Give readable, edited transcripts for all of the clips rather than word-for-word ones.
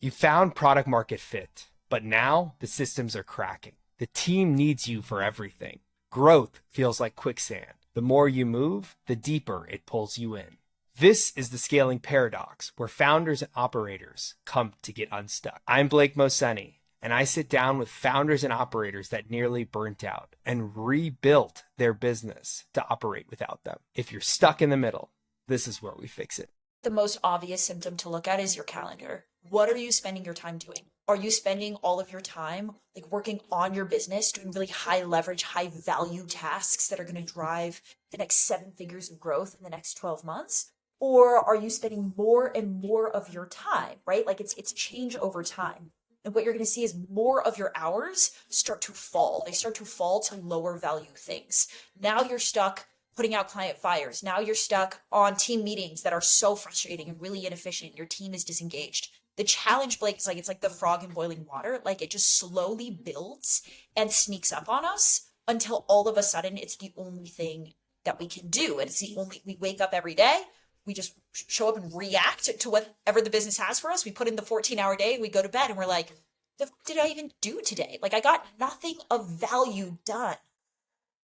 You found product market fit, but now the systems are cracking. The team needs you for everything. Growth feels like quicksand. The more you move, the deeper it pulls you in. This is the scaling paradox, where founders and operators come to get unstuck. I'm Blake Moseni, and I sit down with founders and operators that nearly burnt out and rebuilt their business to operate without them. If you're stuck in the middle, this is where we fix it. The most obvious symptom to look at is your calendar. What are you spending your time doing? Are you spending all of your time like working on your business, doing really high leverage, high value tasks that are going to drive the next 7 figures of growth in the next 12 months? Or are you spending more and more of your time, right? Like it's change over time. And what you're going to see is more of your hours start to fall. They start to fall to lower value things. Now you're stuck putting out client fires. Now you're stuck on team meetings that are so frustrating and really inefficient. Your team is disengaged. The challenge, Blake, is like, it's like the frog in boiling water. Like it just slowly builds and sneaks up on us until all of a sudden it's the only thing that we can do. And it's the only, we wake up every day. We just show up and react to whatever the business has for us. We put in the 14-hour day, we go to bed and we're like, what did I even do today? Like I got nothing of value done.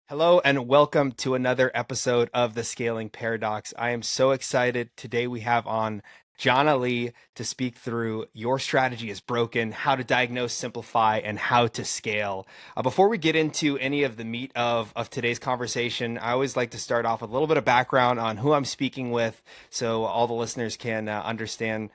Hello and welcome to another episode of The Scaling Paradox. I am so excited. Today we have on Jhana Li to speak through Your Strategy is Broken, how to diagnose, simplify, and how to scale. Before we get into any of the meat of today's conversation, I always like to start off with a little bit of background on who I'm speaking with so all the listeners can understand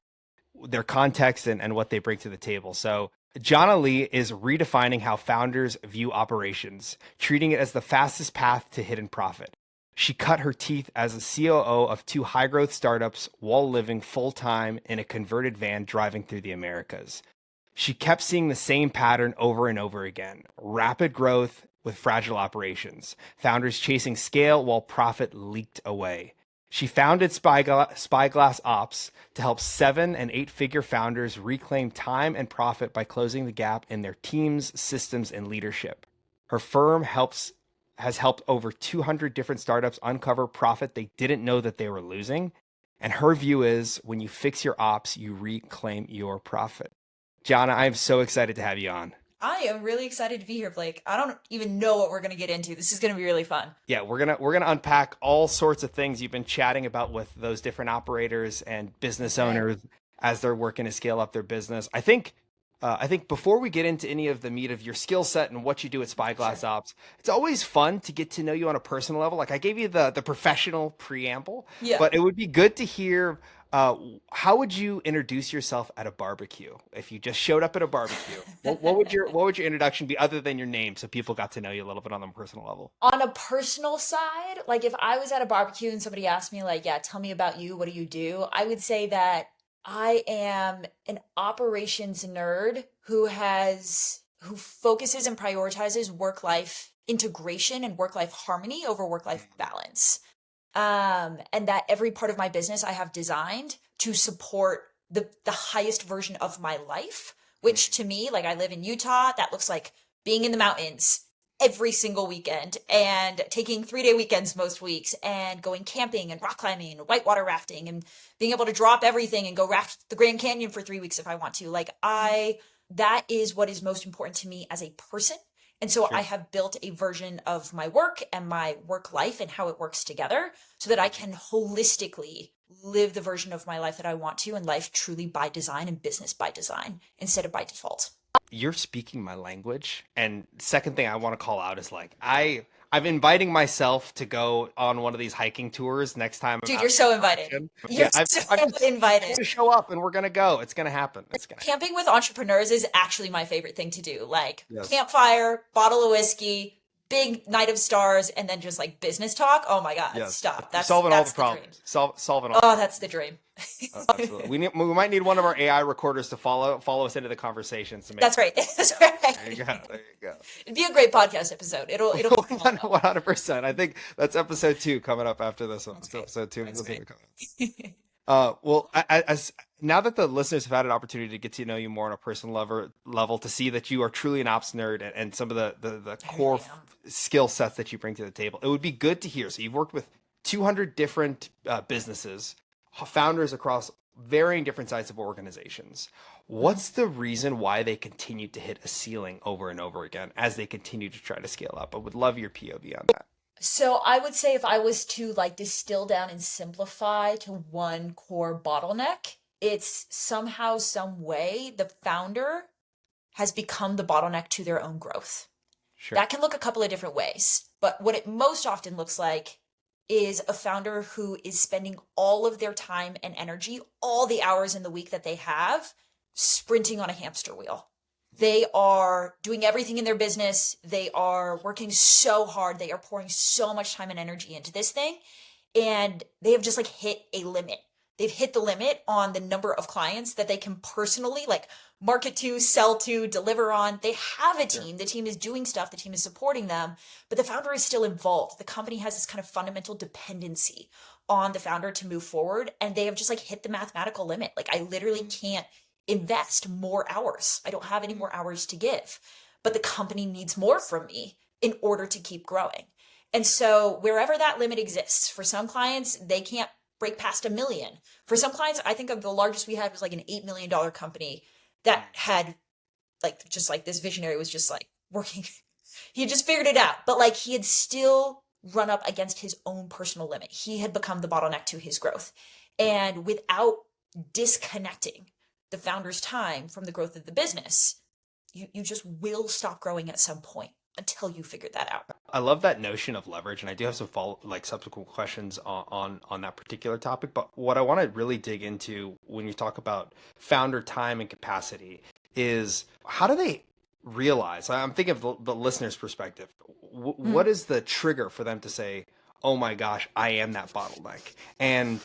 their context and what they bring to the table. So Jhana Li is redefining how founders view operations, treating it as the fastest path to hidden profit. She cut her teeth as a COO of 2 high-growth startups while living full-time in a converted van driving through the Americas. She kept seeing the same pattern over and over again: rapid growth with fragile operations, founders chasing scale while profit leaked away. She founded Spyglass Ops to help 7- and 8-figure founders reclaim time and profit by closing the gap in their teams, systems, and leadership. Her firm has helped over 200 different startups uncover profit they didn't know that they were losing. And her view is when you fix your ops, you reclaim your profit. Jhana, I am so excited to have you on. I am really excited to be here, Blake. I don't even know what we're going to get into. This is going to be really fun. Yeah, we're gonna unpack all sorts of things you've been chatting about with those different operators and business owners as they're working to scale up their business. I think before we get into any of the meat of your skill set and what you do at Spyglass Ops, it's always fun to get to know you on a personal level. Like I gave you the professional preamble, but it would be good to hear how would you introduce yourself at a barbecue if you just showed up at a barbecue? What would your introduction be other than your name, so people got to know you a little bit on a personal level? On a personal side, like if I was at a barbecue and somebody asked me like, yeah, tell me about you, what do you do? I would say that I am an operations nerd who focuses and prioritizes work-life integration and work-life harmony over work-life balance. And that every part of my business I have designed to support the highest version of my life, which to me, like I live in Utah, that looks like being in the mountains every single weekend and taking 3-day weekends most weeks and going camping and rock climbing and whitewater rafting and being able to drop everything and go raft the Grand Canyon for 3 weeks if I want to. That is what is most important to me as a person. And so I have built a version of my work and my work life and how it works together so that I can holistically live the version of my life that I want to, and life truly by design and business by design instead of by default. You're speaking my language. And second thing I want to call out is like I'm inviting myself to go on one of these hiking tours next time. Dude, you're so invited. You're so invited. To show up and we're gonna go. It's gonna happen. Camping with entrepreneurs is actually my favorite thing to do. Like campfire, bottle of whiskey, big night of stars, and then just like business talk. Oh my God, stop. That's solving all the problems. Solving all. Oh, that's the dream. Absolutely. We might need one of our AI recorders to follow us into the conversation. That's right. That's right. There you go. It'd be a great podcast episode. It'll 100%. I think that's episode 2 coming up after this one. Okay. Episode 2. Well, as now that the listeners have had an opportunity to get to know you more on a personal level, to see that you are truly an ops nerd and some of the core skill sets that you bring to the table, it would be good to hear. So you've worked with 200 different businesses, founders across varying different sides of organizations. Mm. What's the reason why they continue to hit a ceiling over and over again as they continue to try to scale up? I would love your POV on that. So I would say if I was to like distill down and simplify to one core bottleneck, it's somehow, some way the founder has become the bottleneck to their own growth. Sure. That can look a couple of different ways, but what it most often looks like is a founder who is spending all of their time and energy, all the hours in the week that they have, sprinting on a hamster wheel. They are doing everything in their business. They are working so hard. They are pouring so much time and energy into this thing. And they have just like hit a limit. They've hit the limit on the number of clients that they can personally like market to, sell to, deliver on. They have a Sure. team. The team is doing stuff. The team is supporting them, but the founder is still involved. The company has this kind of fundamental dependency on the founder to move forward. And they have just like hit the mathematical limit. Like I literally can't invest more hours. I don't have any more hours to give, but the company needs more from me in order to keep growing. And so wherever that limit exists, for some clients, they can't break past 1 million. For some clients, I think of the largest we had was like an $8 million company that had like, just like this visionary was just like working. He had just figured it out, but like he had still run up against his own personal limit. He had become the bottleneck to his growth. And without disconnecting the founder's time from the growth of the business, you just will stop growing at some point until you figure that out. I love that notion of leverage, and I do have some subsequent questions on that particular topic. But what I want to really dig into when you talk about founder time and capacity is how do they realize? I'm thinking of the listener's perspective. What Mm, is the trigger for them to say, "Oh my gosh, I am that bottleneck," and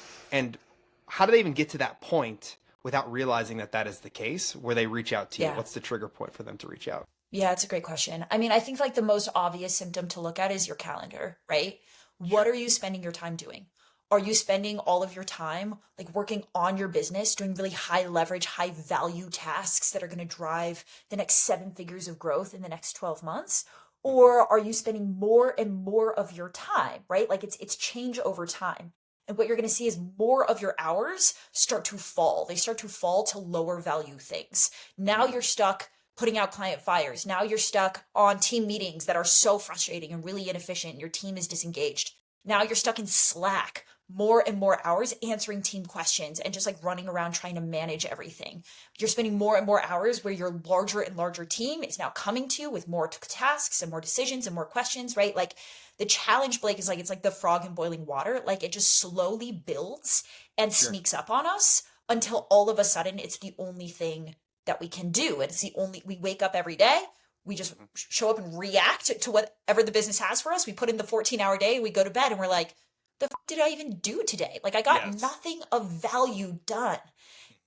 how do they even get to that point without realizing that that is the case, where they reach out to you? yeah. What's the trigger point for them to reach out? Yeah, it's a great question. I mean, I think like the most obvious symptom to look at is your calendar, right? What Sure. are you spending your time doing? Are you spending all of your time like working on your business, doing really high leverage, high value tasks that are going to drive the next 7 figures of growth in the next 12 months? Mhm. Or are you spending more and more of your time, right? Like it's change over time. And what you're going to see is more of your hours start to fall. They start to fall to lower value things. Now you're stuck putting out client fires. Now you're stuck on team meetings that are so frustrating and really inefficient. Your team is disengaged. Now you're stuck in Slack, more and more hours answering team questions and just like running around trying to manage everything. You're spending more and more hours where your larger and larger team is now coming to you with more tasks and more decisions and more questions, right? Like the challenge, Blake, is like it's like the frog in boiling water. Like it just slowly builds and Sure. sneaks up on us until all of a sudden it's the only thing that we can do. And it's the only, we wake up every day, we just Mhm. show up and react to whatever the business has for us. We put in the 14-hour day, we go to bed and we're like, the did I even do today? Like I got Yes. nothing of value done.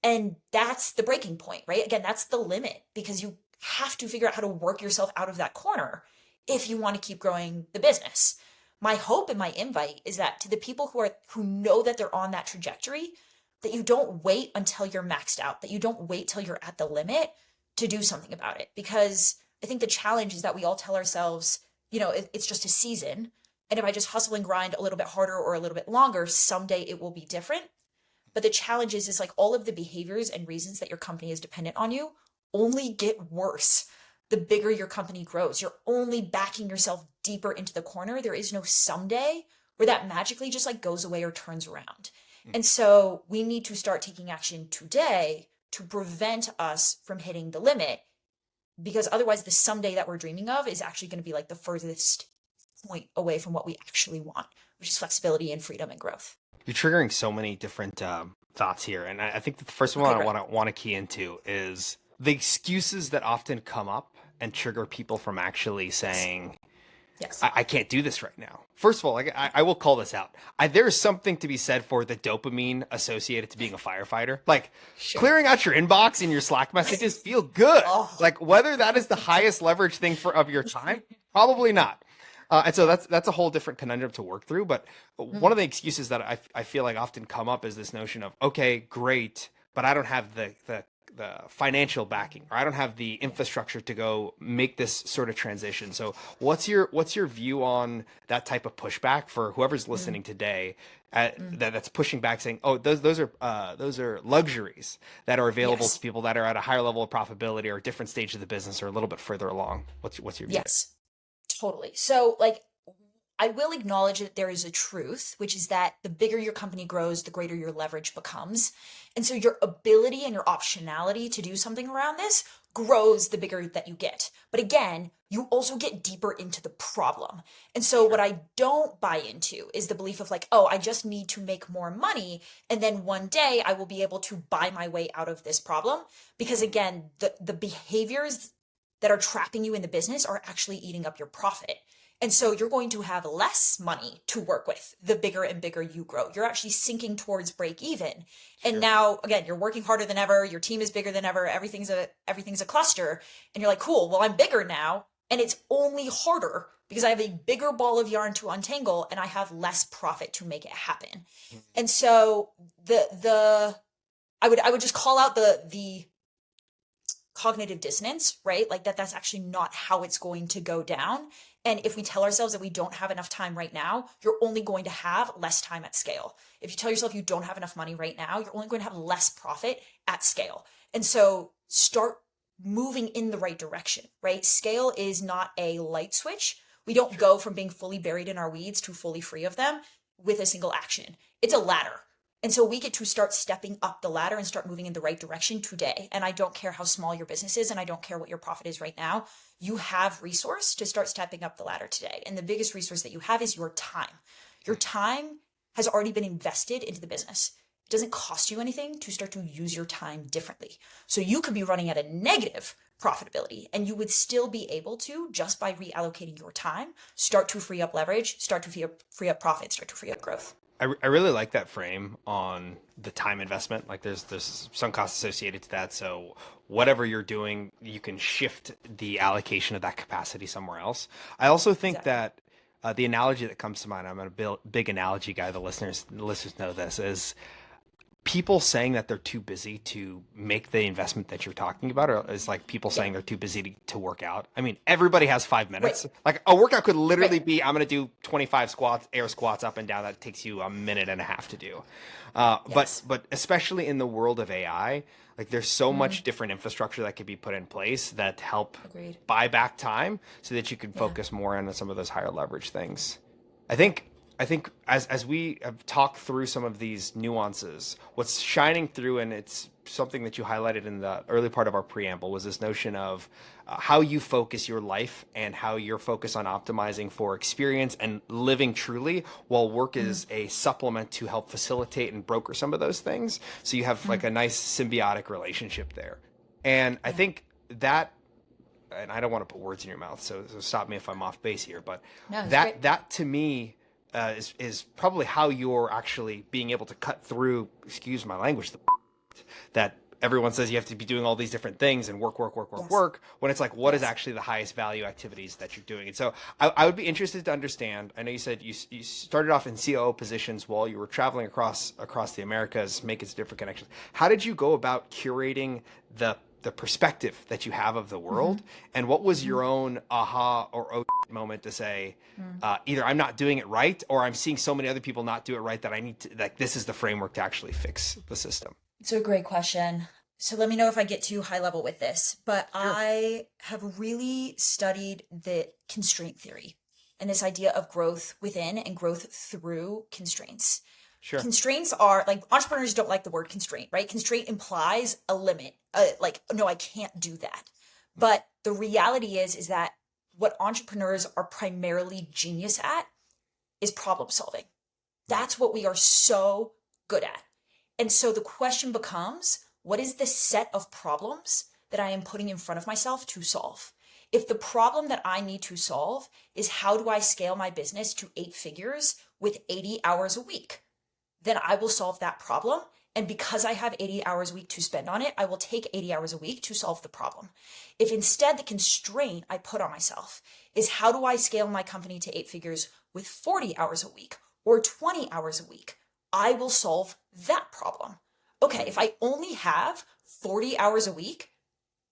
And that's the breaking point, right? Again, that's the limit because you have to figure out how to work yourself out of that corner if you want to keep growing the business. My hope and my invite is that to the people who know that they're on that trajectory, that you don't wait until you're maxed out, that you don't wait till you're at the limit to do something about it. Because I think the challenge is that we all tell ourselves, it's just a season. And if I just hustle and grind a little bit harder or a little bit longer, someday it will be different. But the challenge is like all of the behaviors and reasons that your company is dependent on you only get worse the bigger your company grows. You're only backing yourself deeper into the corner. There is no someday where that magically just like goes away or turns around. And so we need to start taking action today to prevent us from hitting the limit because otherwise the someday that we're dreaming of is actually going to be like the furthest point away from what we actually want, which is flexibility and freedom and growth. You're triggering so many different thoughts here, and I think the first one Okay, I great. want to key into is the excuses that often come up and trigger people from actually Yes. saying, Yes. I can't do this right now." First of all, like, I will call this out. There is something to be said for the dopamine associated to being a firefighter. Like Sure. clearing out your inbox and your Slack messages feel good. Oh. Like whether that is the highest leverage thing of your time, probably not. And so that's a whole different conundrum to work through. But one Mm, of the excuses that I feel like often come up is this notion of, okay, great, but I don't have the the financial backing, or I don't have the infrastructure to go make this sort of transition. So what's your view on that type of pushback for whoever's Mm, listening today, mm. that's pushing back, saying, "Oh, those are luxuries that are available to Yes. people that are at a higher level of profitability or a different stage of the business or a little bit further along." What's your view there? Yes. Totally. So, like, I will acknowledge that there is a truth, which is that the bigger your company grows, the greater your leverage becomes. And so your ability and your optionality to do something around this grows the bigger that you get. But again, you also get deeper into the problem. And so what Sure. I don't buy into is the belief of like, oh, I just need to make more money. And then one day I will be able to buy my way out of this problem. Because again, the behaviors that are trapping you in the business are actually eating up your profit. And so you're going to have less money to work with the bigger and bigger you grow. You're actually sinking towards break even. And Sure. now again, you're working harder than ever, your team is bigger than ever, everything's a cluster, and you're like, "Cool, well I'm bigger now, and it's only harder because I have a bigger ball of yarn to untangle and I have less profit to make it happen." And so the I would just call out the cognitive dissonance, right? Like that's actually not how it's going to go down. And if we tell ourselves that we don't have enough time right now, you're only going to have less time at scale. If you tell yourself you don't have enough money right now, you're only going to have less profit at scale. And so start moving in the right direction, right? Scale is not a light switch. We don't Sure. go from being fully buried in our weeds to fully free of them with a single action. It's a ladder. And so we get to start stepping up the ladder and start moving in the right direction today. And I don't care how small your business is, and I don't care what your profit is right now. You have resource to start stepping up the ladder today. And the biggest resource that you have is your time. Your time has already been invested into the business. It doesn't cost you anything to start to use your time differently. So you could be running at a negative profitability and you would still be able to, just by reallocating your time, start to free up leverage, start to free up profit, start to free up growth. I really like that frame on the time investment. Like there's some costs associated to that. So whatever you're doing, you can shift the allocation of that capacity somewhere else. I also think Exactly. that the analogy that comes to mind, I'm a big analogy guy. The listeners know this is people saying that they're too busy to make the investment that you're talking about, or is like people Yeah. saying they're too busy to work out. I mean, everybody has five Right. minutes. Like a workout could Right. literally be, I'm going to do 25 squats, air squats up and down. That takes you a minute and a half to do. But Yes. but especially in the world of AI, like there's so Mm, much different infrastructure that could be put in place that help agreed. buy back time so that you can Yeah. focus more on some of those higher leverage things. I think I think as we have talked through some of these nuances, what's shining through, and it's something that you highlighted in the early part of our preamble, was this notion of how you focus your life and how you're focused on optimizing for experience and living truly, while work Mm, is a supplement to help facilitate and broker some of those things. So you have like mm, a nice symbiotic relationship there. And I yeah. think that, and I don't want to put words in your mouth, so stop me if I'm off base here, but No, it's great. that to me is probably how you're actually being able to cut through. Excuse my language. That everyone says you have to be doing all these different things and work, work, work, work, Yes. work. When it's like, what is Yes. actually the highest value activities that you're doing? And so I would be interested to understand. I know you said you started off in COO positions while you were traveling across the Americas, making some different connections. How did you go about curating the perspective that you have of the Mm-hmm. world, and what was Mm-hmm. your own aha or oh moment to say, Mm. either I'm not doing it right, or I'm seeing so many other people not do it right that I need to, like, this is the framework to actually fix the system. It's a great question. So let me know if I get too high level with this, but Sure. I have really studied the constraint theory and this idea of growth within and growth through constraints. Sure. Constraints are like entrepreneurs don't like the word constraint, right? Constraint implies a limit. Like, no, I can't do that. But the reality is that what entrepreneurs are primarily genius at is problem solving. Right. That's what we are so good at. And so the question becomes, what is the set of problems that I am putting in front of myself to solve? If the problem that I need to solve is how do I scale my business to 8 figures with 80 hours a week, then I will solve that problem. And because I have 80 hours a week to spend on it, I will take 80 hours a week to solve the problem. If instead the constraint I put on myself is how do I scale my company to 8 figures with 40 hours a week or 20 hours a week, I will solve that problem. okay, if I only have 40 hours a week,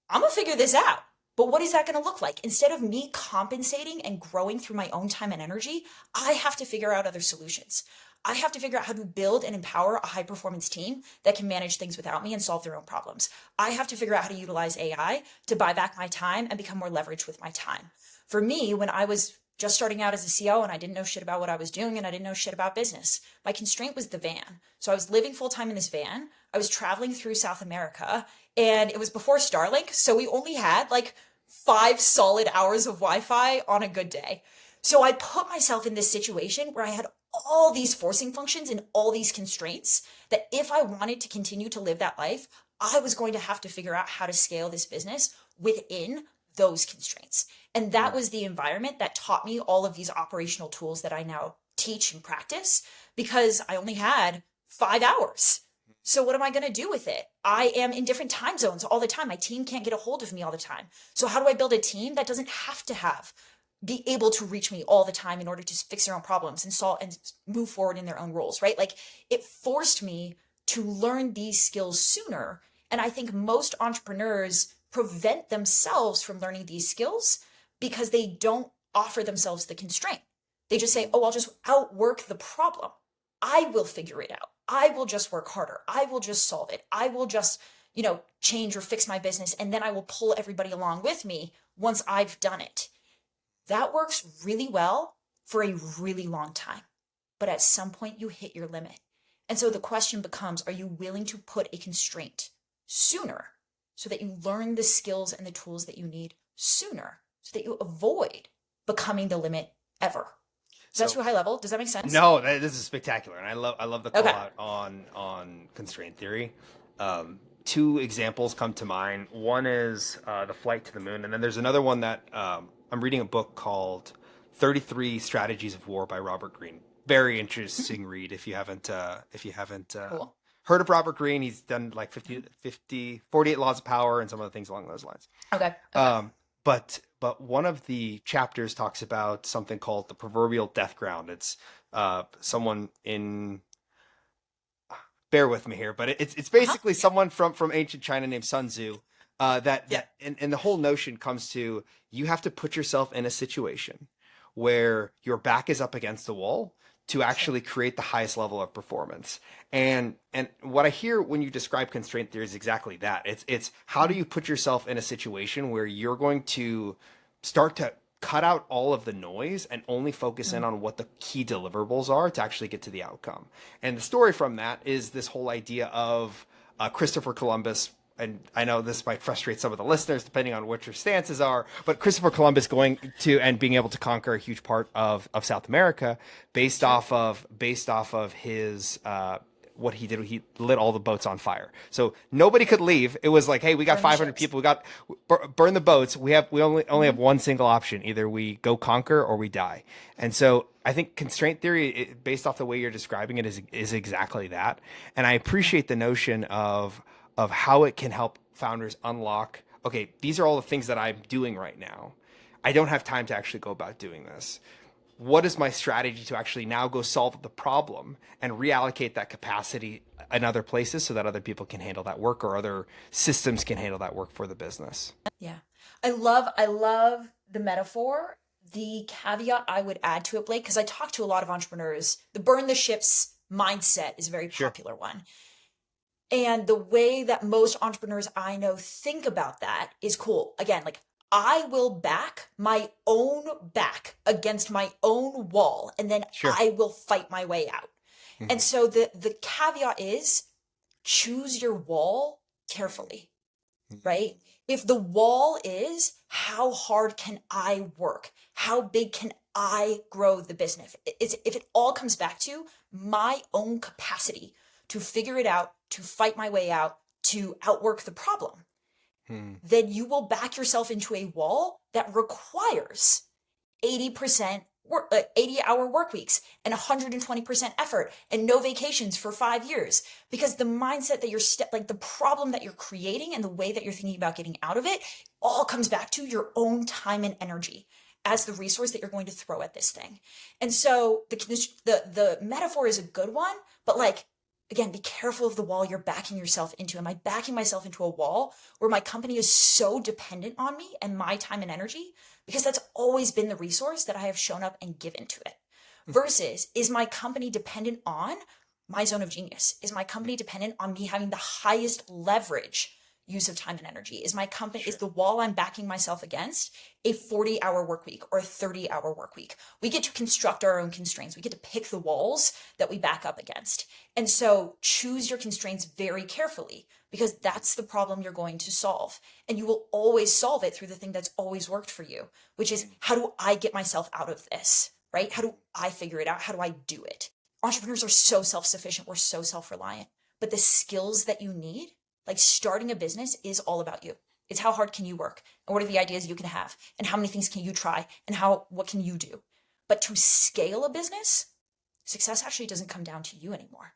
I'm gonna figure this out. But what is that gonna look like? Instead of me compensating and growing through my own time and energy, I have to figure out other solutions. I have to figure out how to build and empower a high performance team that can manage things without me and solve their own problems. I have to figure out how to utilize AI to buy back my time and become more leveraged with my time. For me, when I was just starting out as a CO and I didn't know shit about what I was doing and I didn't know shit about business, my constraint was the van. So I was living full time in this van. I was traveling through South America and it was before Starlink. So we only had like 5 solid hours of Wi-Fi on a good day. So I put myself in this situation where I had all these forcing functions and all these constraints that if I wanted to continue to live that life, I was going to have to figure out how to scale this business within those constraints. And that was the environment that taught me all of these operational tools that I now teach and practice because I only had 5 hours. So what am I going to do with it? I am in different time zones all the time. My team can't get a hold of me all the time. So how do I build a team that doesn't have to be able to reach me all the time in order to fix their own problems and solve and move forward in their own roles, right? Like it forced me to learn these skills sooner. And I think most entrepreneurs prevent themselves from learning these skills because they don't offer themselves the constraint. They just say, oh, I'll just outwork the problem. I will figure it out. I will just work harder. I will just solve it. I will just, change or fix my business. And then I will pull everybody along with me once I've done it. That works really well for a really long time. But at some point you hit your limit. And so the question becomes, are you willing to put a constraint sooner so that you learn the skills and the tools that you need sooner so that you avoid becoming the limit ever? Is that too high level? Does that make sense? No, this is spectacular, and I love the call Okay. out on constraint theory. Two examples come to mind. One is the flight to the moon, and then there's another one that I'm reading a book called 33 Strategies of War by Robert Greene. Very interesting read if you haven't Cool. heard of Robert Greene. He's done like 48 Laws of Power and some other things along those lines. Okay. But one of the chapters talks about something called the proverbial death ground. It's someone in bear with me here, but it's basically someone from ancient China named Sun Tzu. And the whole notion comes to you have to put yourself in a situation where your back is up against the wall to actually create the highest level of performance. And what I hear when you describe constraint theory is exactly that. It's how do you put yourself in a situation where you're going to start to cut out all of the noise and only focus in on what the key deliverables are to actually get to the outcome. And the story from that is this whole idea of Christopher Columbus. And I know this might frustrate some of the listeners depending on what your stances are, but Christopher Columbus going to and being able to conquer a huge part of South America based off of his what he did. He lit all the boats on fire, so nobody could leave. It was like, hey, we got Burn the 500 ships. people. We got burn the boats. We only have one single option: either we go conquer or we die. And so I think constraint theory, based off the way you're describing it, is exactly that. And I appreciate the notion of how it can help founders unlock, okay, these are all the things that I'm doing right now. I don't have time to actually go about doing this. What is my strategy to actually now go solve the problem and reallocate that capacity in other places so that other people can handle that work or other systems can handle that work for the business? Yeah. I love the metaphor. The caveat I would add to it, Blake, because I talk to a lot of entrepreneurs, the burn the ships mindset is a very Sure. popular one. And the way that most entrepreneurs I know think about that is cool. Again, like I will back my own back against my own wall and then Sure. I will fight my way out. And Mhm. so the caveat is choose your wall carefully, right? If the wall is how hard can I work? How big can I grow the business? If it all comes back to my own capacity to figure it out, to fight my way out, to outwork the problem, Hmm. then you will back yourself into a wall that requires 80% 80-hour work weeks and 120% effort and no vacations for 5 years because the mindset that like the problem that you're creating and the way that you're thinking about getting out of it all comes back to your own time and energy as the resource that you're going to throw at this thing. And so the metaphor is a good one, but like again, be careful of the wall you're backing yourself into. Am I backing myself into a wall where my company is so dependent on me and my time and energy? Because that's always been the resource that I have shown up and given to it. Versus, is my company dependent on my zone of genius? Is my company dependent on me having the highest leverage use of time and energy? Is my company, Sure. is the wall I'm backing myself against a 40-hour work week or a 30-hour work week? We get to construct our own constraints. We get to pick the walls that we back up against. And so choose your constraints very carefully, because that's the problem you're going to solve. And you will always solve it through the thing that's always worked for you, which is, how do I get myself out of this? Right? How do I figure it out? How do I do it? Entrepreneurs are so self-sufficient. We're so self-reliant. But the skills that you need, like starting a business, is all about you. It's how hard can you work? And what are the ideas you can have? And how many things can you try? And what can you do? But to scale a business, success actually doesn't come down to you anymore.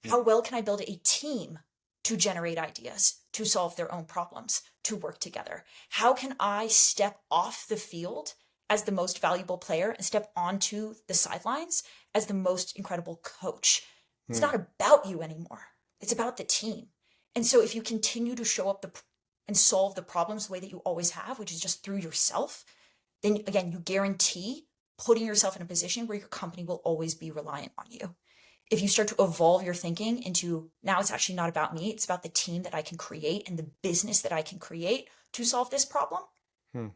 How well can I build a team to generate ideas, to solve their own problems, to work together? How can I step off the field as the most valuable player and step onto the sidelines as the most incredible coach? It's not about you anymore. It's about the team. And so if you continue to show up and solve the problems the way that you always have, which is just through yourself, then again, you guarantee putting yourself in a position where your company will always be reliant on you. If you start to evolve your thinking into, now it's actually not about me, it's about the team that I can create and the business that I can create to solve this problem,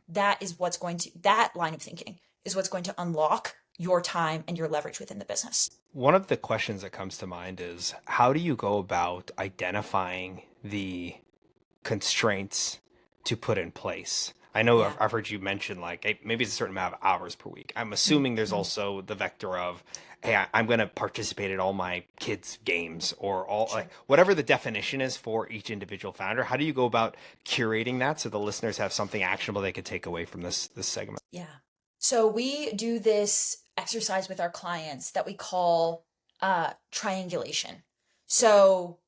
that line of thinking is what's going to unlock your time and your leverage within the business. One of the questions that comes to mind is, how do you go about identifying the constraints to put in place? I know Yeah. I've heard you mention like, hey, maybe it's a certain amount of hours per week. I'm assuming there's Mm-hmm. also the vector of, hey, I'm going to participate in all my kids' games, or all, like, Sure. whatever the definition is for each individual founder. How do you go about curating that so the listeners have something actionable they could take away from this segment? Yeah. So we do this exercise with our clients that we call triangulation. So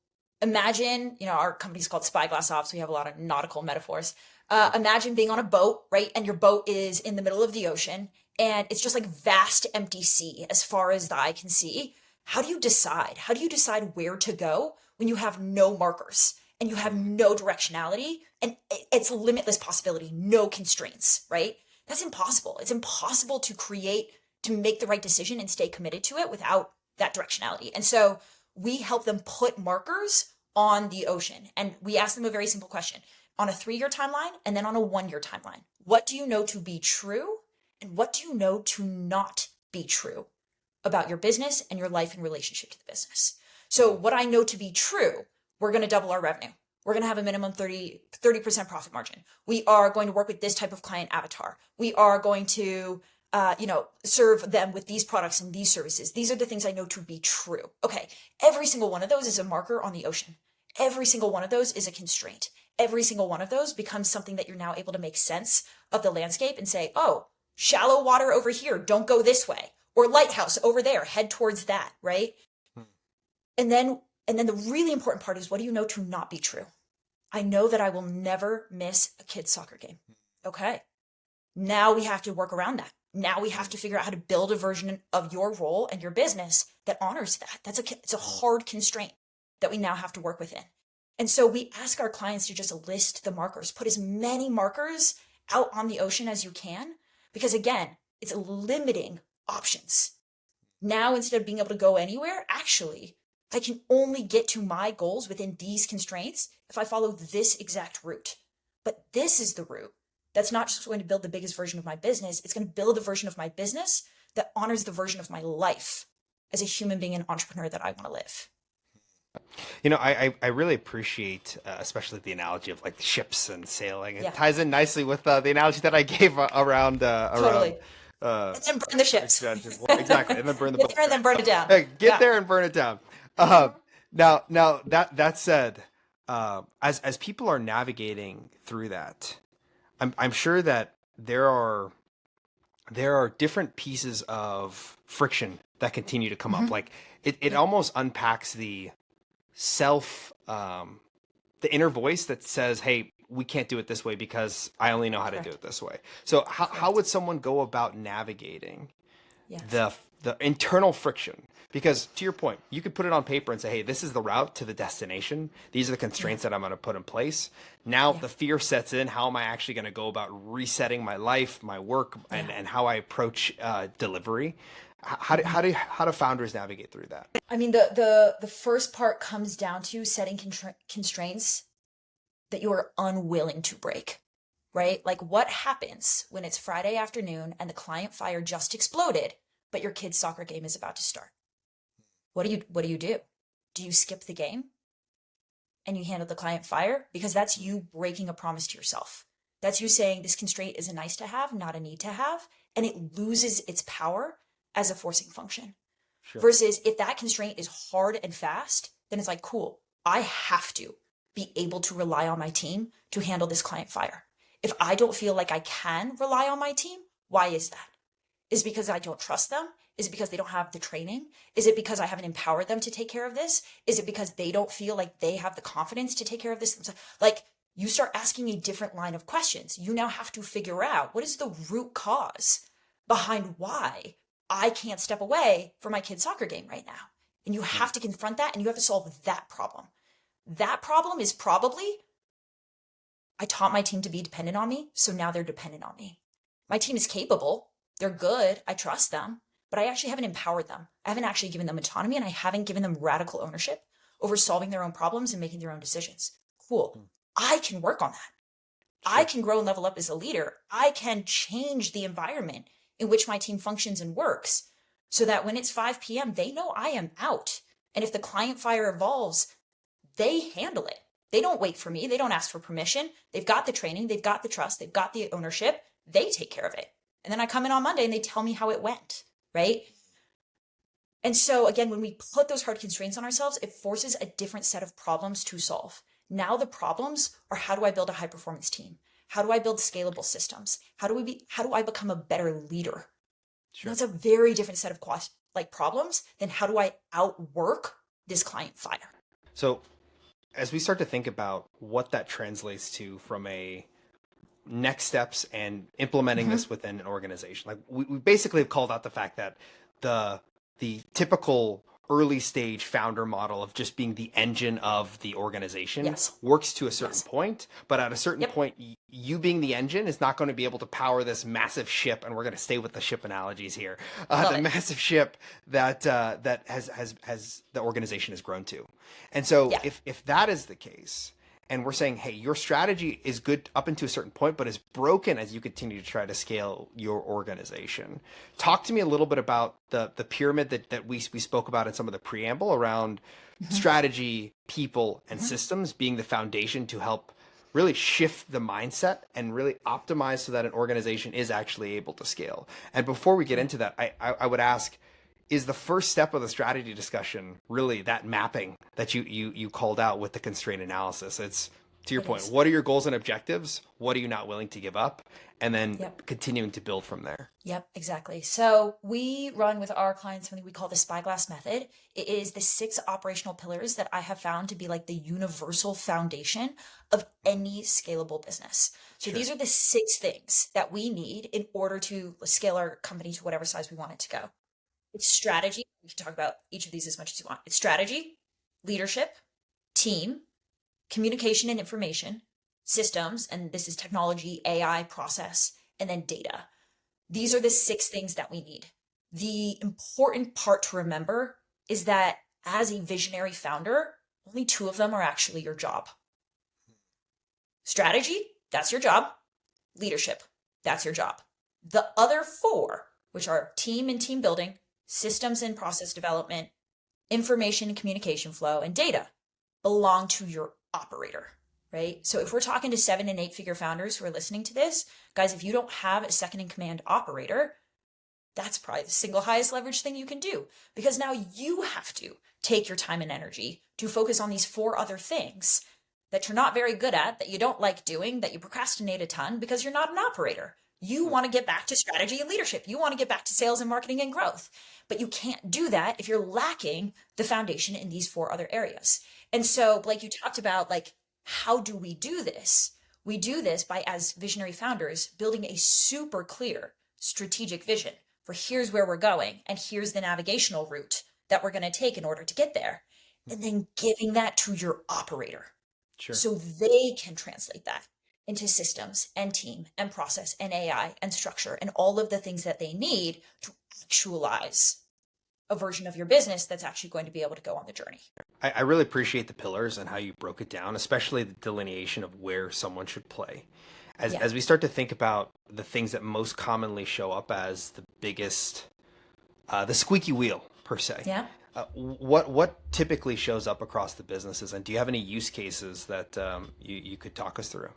imagine, our company's called Spyglass Ops. We have a lot of nautical metaphors. Imagine being on a boat, right? And your boat is in the middle of the ocean and it's just like vast empty sea as far as the eye can see. How do you decide? How do you decide where to go when you have no markers and you have no directionality and it's limitless possibility, no constraints, right? That's impossible. It's impossible to make the right decision and stay committed to it without that directionality. And so we help them put markers on the ocean. And we ask them a very simple question on a 3-year timeline and then on a 1-year timeline. What do you know to be true? And what do you know to not be true about your business and your life in relationship to the business? So what I know to be true, we're going to double our revenue. We're going to have a minimum 30% profit margin. We are going to work with this type of client avatar. We are going to, serve them with these products and these services. These are the things I know to be true. Okay. Every single one of those is a marker on the ocean. Every single one of those is a constraint. Every single one of those becomes something that you're now able to make sense of the landscape and say, oh, shallow water over here, don't go this way. Or lighthouse over there, head towards that, right? And then the really important part is, what do you know to not be true? I know that I will never miss a kid's soccer game. Okay. Now we have to work around that. Now we have to figure out how to build a version of your role and your business that honors that. It's a hard constraint that we now have to work within. And so we ask our clients to just list the markers, put as many markers out on the ocean as you can, because again, it's limiting options. Now, instead of being able to go anywhere, actually, I can only get to my goals within these constraints if I follow this exact route. But this is the route that's not just going to build the biggest version of my business. It's going to build a version of my business that honors the version of my life as a human being and entrepreneur that I want to live. I really appreciate, especially the analogy of like ships and sailing. It Yeah, ties in nicely with the analogy that I gave around totally. uh, And then burn the ships. exchange of exactly, and then burn the Get boat. there and then burn it down. Hey, get Yeah. there and burn it down. Mm-hmm. Now that said, as people are navigating through that, I'm sure that there are different pieces of friction that continue to come up. Mm-hmm. Like it Yeah, almost unpacks the self the inner voice that says, hey, we can't do it this way because I only know how to do correct. it this way. So how Correct. would someone go about navigating Yes. the internal friction? Because to your point, you could put it on paper and say, hey, this is the route to the destination. These are the Yeah. constraints that I'm going to put in place. Now Yeah. the fear sets in. How am I actually going to go about resetting my life, my work, Yeah. and how I approach delivery? Mhm. How do founders navigate through that? I mean, the first part comes down to setting constraints that you are unwilling to break, right? Like what happens when it's Friday afternoon and the client fire just exploded, but your kid's soccer game is about to start? What do you do? Do you skip the game and you handle the client fire? Because that's you breaking a promise to yourself. That's you saying this constraint is a nice to have, not a need to have, and it loses its power as a forcing function. Sure. Versus if that constraint is hard and fast, then it's like, cool, I have to be able to rely on my team to handle this client fire. If I don't feel like I can rely on my team, why is that? Is it because I don't trust them? Is it because they don't have the training? Is it because I haven't empowered them to take care of this? Is it because they don't feel like they have the confidence to take care of this themselves? Like you start asking a different line of questions. You now have to figure out what is the root cause behind why I can't step away from my kid's soccer game right now. And you have to confront that and you have to solve that problem. That problem is probably I taught my team to be dependent on me, so now they're dependent on me. My team is capable, they're good, I trust them, but I actually haven't empowered them. I haven't actually given them autonomy and I haven't given them radical ownership over solving their own problems and making their own decisions. Cool. I can work on that. I Sure. can grow and level up as a leader. I can change the environment in which my team functions and works so that when it's 5 p.m., they know I am out. And if the client fire evolves, they handle it. They don't wait for me. They don't ask for permission. They've got the training. They've got the trust. They've got the ownership. They take care of it. And then I come in on Monday and they tell me how it went. Right. And so again, when we put those hard constraints on ourselves, it forces a different set of problems to solve. Now the problems are how do I build a high performance team? How do I build scalable systems? How do I become a better leader? And Sure. that's a very different set of problems than how do I outwork this client fire? So as we start to think about what that translates to from a next steps and implementing Mm-hmm. this within an organization. Like we basically have called out the fact that the the typical early stage founder model of just being the engine of the organization Yes. works to a certain Yes. point, but at a certain Yep. point you being the engine is not going to be able to power this massive ship, and we're going to stay with the ship analogies here, Love the it. massive ship that that has the organization has grown to. And so Yeah. if that is the case, and we're saying, hey, your strategy is good up until a certain point, but is broken as you continue to try to scale your organization. Talk to me a little bit about the pyramid that we spoke about in some of the preamble around Mm-hmm. strategy, people, and Mm-hmm. systems being the foundation to help really shift the mindset and really optimize so that an organization is actually able to scale. And before we get Yeah. into that, I would ask, is the first step of the strategy discussion really that mapping that you called out with the constraint analysis? It's to your It point, is. what are your goals and objectives? What are you not willing to give up? And then Yep. continuing to build from there. Yep, exactly. So we run with our clients something we call the Spyglass method. It is the 6 operational pillars that I have found to be like the universal foundation of any scalable business. So Sure. these are the 6 things that we need in order to scale our company to whatever size we want it to go. It's strategy. We can talk about each of these as much as you want. It's strategy, leadership, team, communication and information, systems, and this is technology, AI, process, and then data. These are the 6 things that we need. The important part to remember is that as a visionary founder, only 2 of them are actually your job. Strategy, that's your job. Leadership, that's your job. The other 4, which are team and team building, systems and process development, information and communication flow, and data, belong to your operator, right? So if we're talking to 7 and 8 figure founders who are listening to this, guys, if you don't have a second in command operator, that's probably the single highest leverage thing you can do, because now you have to take your time and energy to focus on these 4 other things that you're not very good at, that you don't like doing, that you procrastinate a ton because you're not an operator. You want to get back to strategy and leadership. You want to get back to sales and marketing and growth. But you can't do that if you're lacking the foundation in these 4 other areas. And so, like you talked about, like, how do we do this? We do this by, as visionary founders, building a super clear strategic vision for here's where we're going and here's the navigational route that we're going to take in order to get there, and then giving that to your operator Sure. so they can translate that into systems and team and process and AI and structure and all of the things that they need to actualize a version of your business that's actually going to be able to go on the journey. I really appreciate the pillars and how you broke it down, especially the delineation of where someone should play. Yeah. As we start to think about the things that most commonly show up as the biggest, the squeaky wheel per se, Yeah. what typically shows up across the businesses, and do you have any use cases that you could talk us through?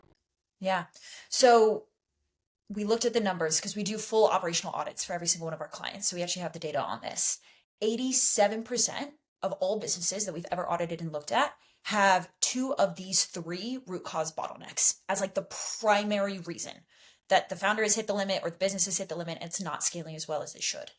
Yeah. So we looked at the numbers because we do full operational audits for every single one of our clients. So we actually have the data on this. 87% of all businesses that we've ever audited and looked at have two of these three root cause bottlenecks as like the primary reason that the founder has hit the limit or the business has hit the limit and it's not scaling as well as it should.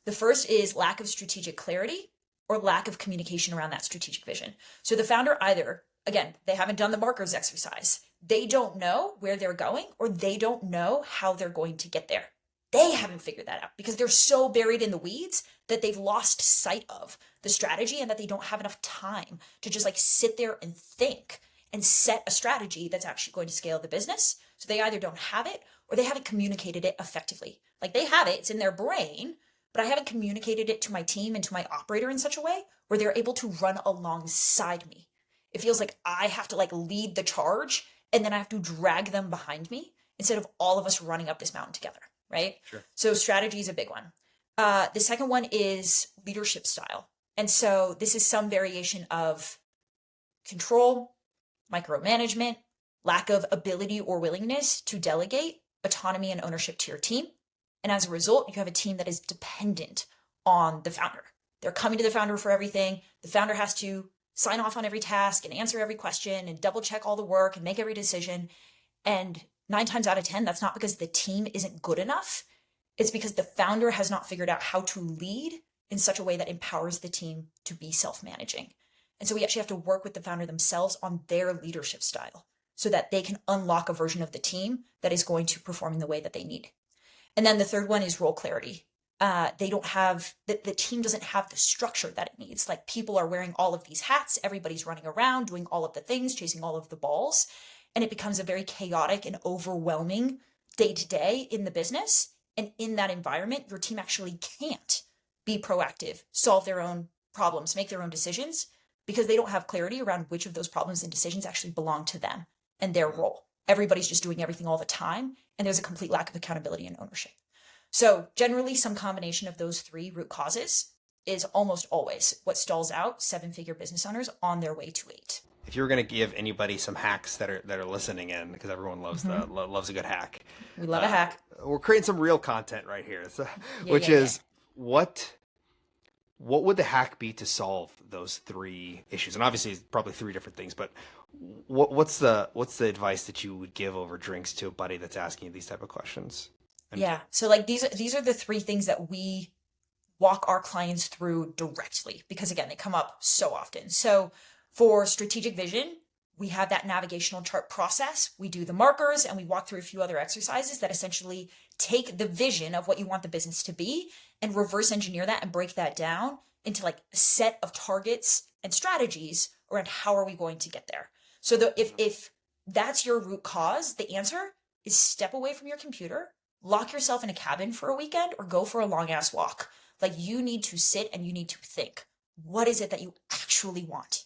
The first is lack of strategic clarity or lack of communication around that strategic vision. So the founder either, again, they haven't done the markers exercise. They don't know where they're going or they don't know how they're going to get there. They haven't figured that out because they're so buried in the weeds that they've lost sight of the strategy and that they don't have enough time to just like sit there and think and set a strategy that's actually going to scale the business. So they either don't have it or they haven't communicated it effectively. Like they have it, it's in their brain, but I haven't communicated it to my team and to my operator in such a way where they're able to run alongside me. It feels like I have to like lead the charge and then I have to drag them behind me instead of all of us running up this mountain together, right? Sure. So strategy is a big one. The second one is leadership style. And so this is some variation of control, micromanagement, lack of ability or willingness to delegate autonomy and ownership to your team. And as a result, you have a team that is dependent on the founder. They're coming to the founder for everything. The founder has to sign off on every task and answer every question and double check all the work and make every decision. And 9 times out of 10, that's not because the team isn't good enough. It's because the founder has not figured out how to lead in such a way that empowers the team to be self-managing. And so we actually have to work with the founder themselves on their leadership style so that they can unlock a version of the team that is going to perform in the way that they need. And then the third one is role clarity. They don't have, the team doesn't have the structure that it needs. Like people are wearing all of these hats, everybody's running around, doing all of the things, chasing all of the balls. And it becomes a very chaotic and overwhelming day to day in the business. And in that environment, your team actually can't be proactive, solve their own problems, make their own decisions, because they don't have clarity around which of those problems and decisions actually belong to them and their role. Everybody's just doing everything all the time, and there's a complete lack of accountability and ownership. So generally, some combination of those three root causes is almost always what stalls out 7-figure business owners on their way to 8. If you were going to give anybody some hacks that are listening in, because everyone loves loves a good hack, We love a hack. we're creating some real content right here. So, Yeah, which yeah, is what would the hack be to solve those three issues? And obviously, it's probably three different things. But what's the advice that you would give over drinks to a buddy that's asking you these type of questions? And Yeah. So like these are the three things that we walk our clients through directly because again, they come up so often. So for strategic vision, we have that navigational chart process. We do the markers and we walk through a few other exercises that essentially take the vision of what you want the business to be and reverse engineer that and break that down into like a set of targets and strategies around how are we going to get there. So if that's your root cause, the answer is step away from your computer, lock yourself in a cabin for a weekend or go for a long ass walk. Like you need to sit and you need to think, what is it that you actually want?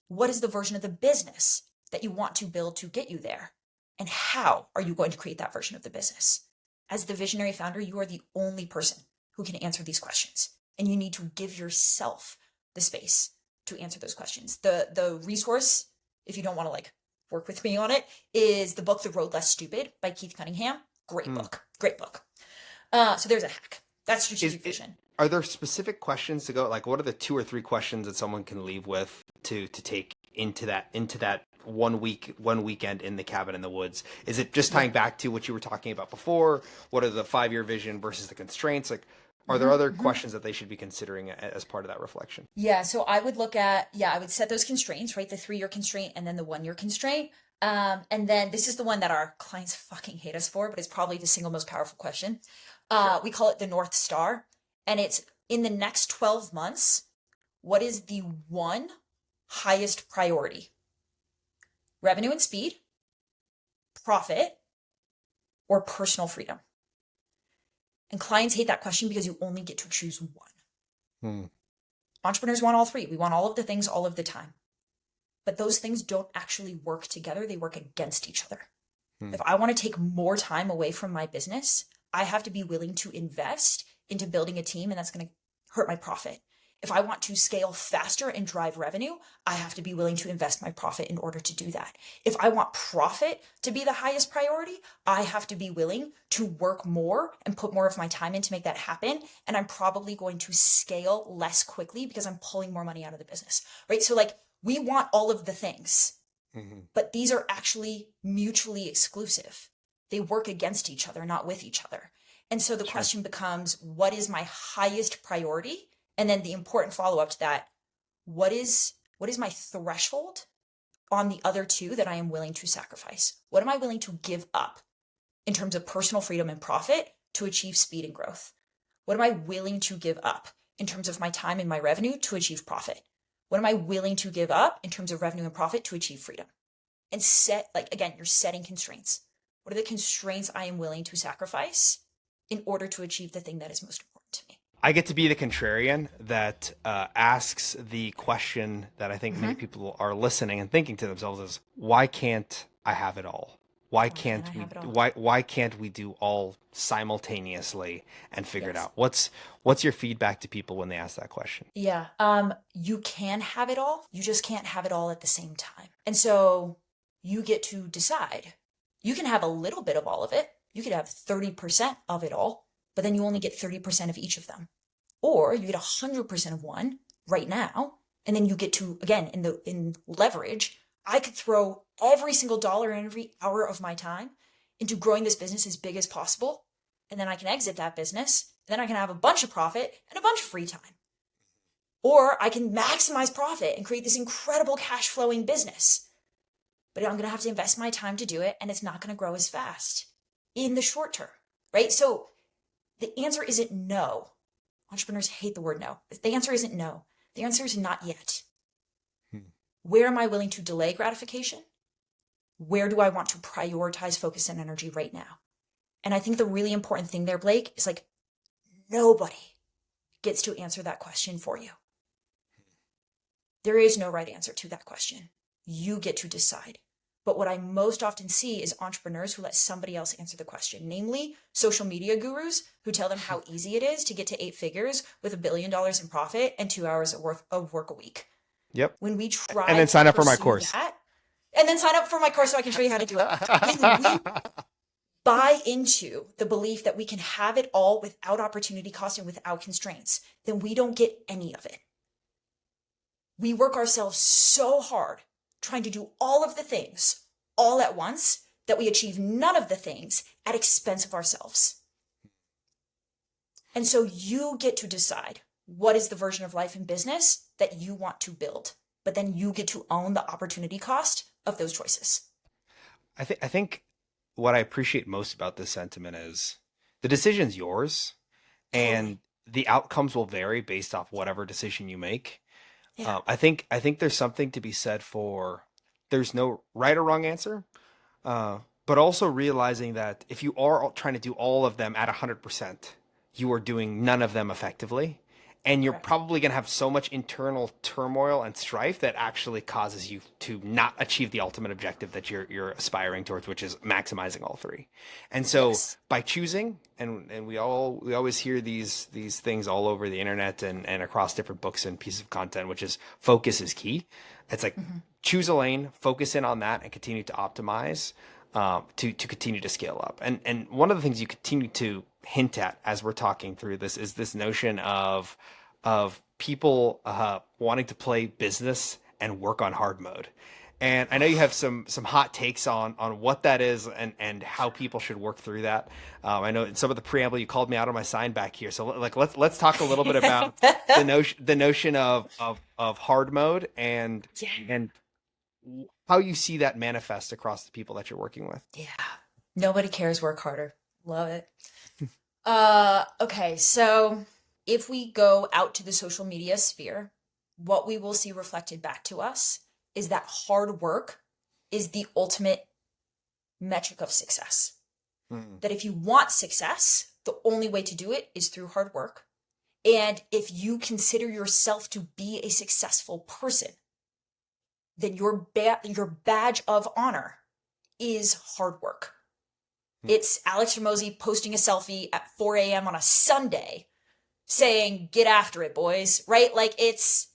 What is the version of the business that you want to build to get you there? And how are you going to create that version of the business? As the visionary founder, you are the only person who can answer these questions. And you need to give yourself the space to answer those questions. The resource, if you don't want to like work with me on it, is the book The Road Less Stupid by Keith Cunningham. Great book. So there's a hack. That's strategic vision. Are there specific questions to go? Like, what are the 2 or 3 questions that someone can leave with to take into that 1 weekend in the cabin in the woods? Is it just tying back to what you were talking about before? What are the 5-year vision versus the constraints? Like, are there other questions that they should be considering as part of that reflection? Yeah. So I would look at, I would set those constraints, right? The 3-year constraint and then the 1-year constraint. And then this is the one that our clients fucking hate us for, but it's probably the single most powerful question. Sure. We call it the North Star. And it's in the next 12 months, what is the one highest priority? Revenue and speed, profit, or personal freedom? And clients hate that question because you only get to choose one. Hmm. Entrepreneurs want all three. We want all of the things all of the time. But those things don't actually work together. They work against each other. Hmm. If I want to take more time away from my business, I have to be willing to invest into building a team, and that's going to hurt my profit. If I want to scale faster and drive revenue, I have to be willing to invest my profit in order to do that. If I want profit to be the highest priority, I have to be willing to work more and put more of my time in to make that happen. And I'm probably going to scale less quickly because I'm pulling more money out of the business, right? So like we want all of the things, but these are actually mutually exclusive. They work against each other, not with each other. And so the Sure. question becomes, what is my highest priority? And then the important follow-up to that, what is my threshold on the other two that I am willing to sacrifice? What am I willing to give up in terms of personal freedom and profit to achieve speed and growth? What am I willing to give up in terms of my time and my revenue to achieve profit? What am I willing to give up in terms of revenue and profit to achieve freedom? And set, like, again, you're setting constraints. What are the constraints I am willing to sacrifice in order to achieve the thing that is most important to me? I get to be the contrarian that asks the question that I think many Mm-hmm. people are listening and thinking to themselves is, why can't I have it all? Why Why can't I can't we have it all? why can't we do all simultaneously and figure it Yes. out? What's your feedback to people when they ask that question? Yeah. You can have it all. You just can't have it all at the same time. And so you get to decide. You can have a little bit of all of it. You could have 30% of it all, but then you only get 30% of each of them. Or you get 100% of one right now, and then you get to, again, in leverage, I could throw every single dollar and every hour of my time into growing this business as big as possible, and then I can exit that business, and then I can have a bunch of profit and a bunch of free time. Or I can maximize profit and create this incredible cash flowing business. But I'm going to have to invest my time to do it, and it's not going to grow as fast in the short term, right? So the answer isn't no. Entrepreneurs hate the word no. The answer isn't no. The answer is not yet. Hmm. Where am I willing to delay gratification? Where do I want to prioritize focus and energy right now? And I think the really important thing there, Blake, is like nobody gets to answer that question for you. There is no right answer to that question. You get to decide. But what I most often see is entrepreneurs who let somebody else answer the question, namely social media gurus who tell them how easy it is to get to 8 figures with $1 billion in profit and 2 hours of work a week. Yep. When we And try then to sign up for my pursue course. that, and then sign up for my course so I can show you how to do it. When we buy into the belief that we can have it all without opportunity cost and without constraints, then we don't get any of it. We work ourselves so hard trying to do all of the things all at once that we achieve none of the things at expense of ourselves. And so you get to decide what is the version of life and business that you want to build, but then you get to own the opportunity cost of those choices. I think what I appreciate most about this sentiment is the decision's yours, Totally. and the outcomes will vary based off whatever decision you make. Yeah. I think there's something to be said for there's no right or wrong answer, but also realizing that if you are trying to do all of them at 100%, you are doing none of them effectively. And you're Correct. probably going to have so much internal turmoil and strife that actually causes you to not achieve the ultimate objective that you're aspiring towards, which is maximizing all three. And so Yes. by choosing, and we always hear these things all over the internet and across different books and pieces of content, which is focus is key. It's like Mm-hmm. choose a lane, focus in on that, and continue to optimize to continue to scale up. And one of the things you continue to hint at as we're talking through this is this notion of people wanting to play business and work on hard mode. And I know you have some hot takes on what that is and how people should work through that. I know in some of the preamble you called me out on my sign back here, so like let's talk a little bit about the notion of hard mode Yeah. and how you see that manifest across the people that you're working with. Yeah. Nobody cares, work harder. Love it. Okay, so if we go out to the social media sphere, what we will see reflected back to us is that hard work is the ultimate metric of success. Mm. That if you want success, the only way to do it is through hard work. And if you consider yourself to be a successful person, then your badge of honor is hard work. Mm. It's Alex Ramosi posting a selfie at 4 a.m. on a Sunday saying, get after it, boys, right? Like it's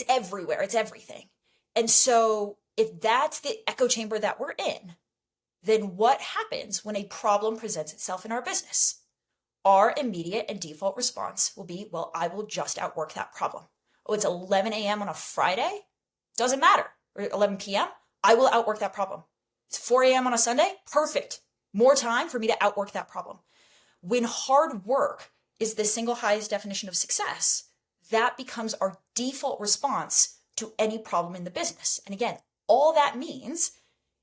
everywhere. It's everything. And so if that's the echo chamber that we're in, then what happens when a problem presents itself in our business? Our immediate and default response will be, well, I will just outwork that problem. Oh, it's 11 a.m. on a Friday? Doesn't matter. Or 11 p.m.? I will outwork that problem. It's 4 a.m. on a Sunday? Perfect. More time for me to outwork that problem. When hard work is the single highest definition of success, that becomes our default response to any problem in the business. And again, all that means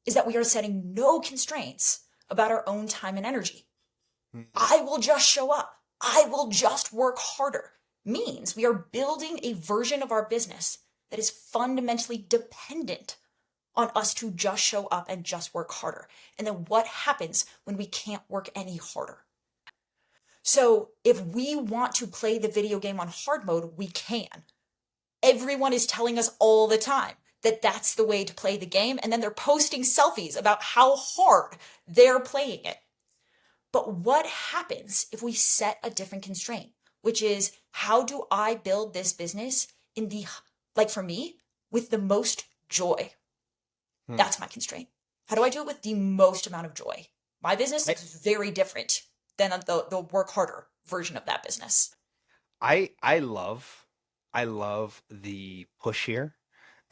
is that we are setting no constraints about our own time and energy. I will just show up. I will just work harder. Means we are building a version of our business that is fundamentally dependent on us to just show up and just work harder. And then what happens when we can't work any harder? So if we want to play the video game on hard mode, we can. Everyone is telling us all the time that that's the way to play the game. And then they're posting selfies about how hard they're playing it. But what happens if we set a different constraint, which is how do I build this business in the, like for me, with the most joy? That's my constraint. How do I do it with the most amount of joy? My business is very different than the work harder version of that business. I love the push here,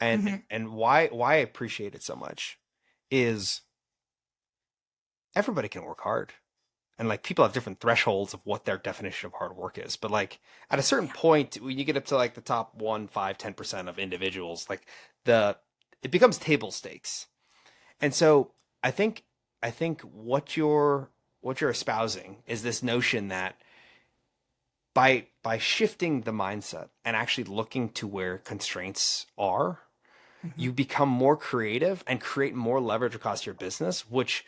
and why I appreciate it so much is everybody can work hard. And like people have different thresholds of what their definition of hard work is. But like at a certain point, when you get up to like the top 1, 5, 10% of individuals, like it becomes table stakes. And so I think what you're espousing is this notion that by shifting the mindset and actually looking to where constraints are, you become more creative and create more leverage across your business, which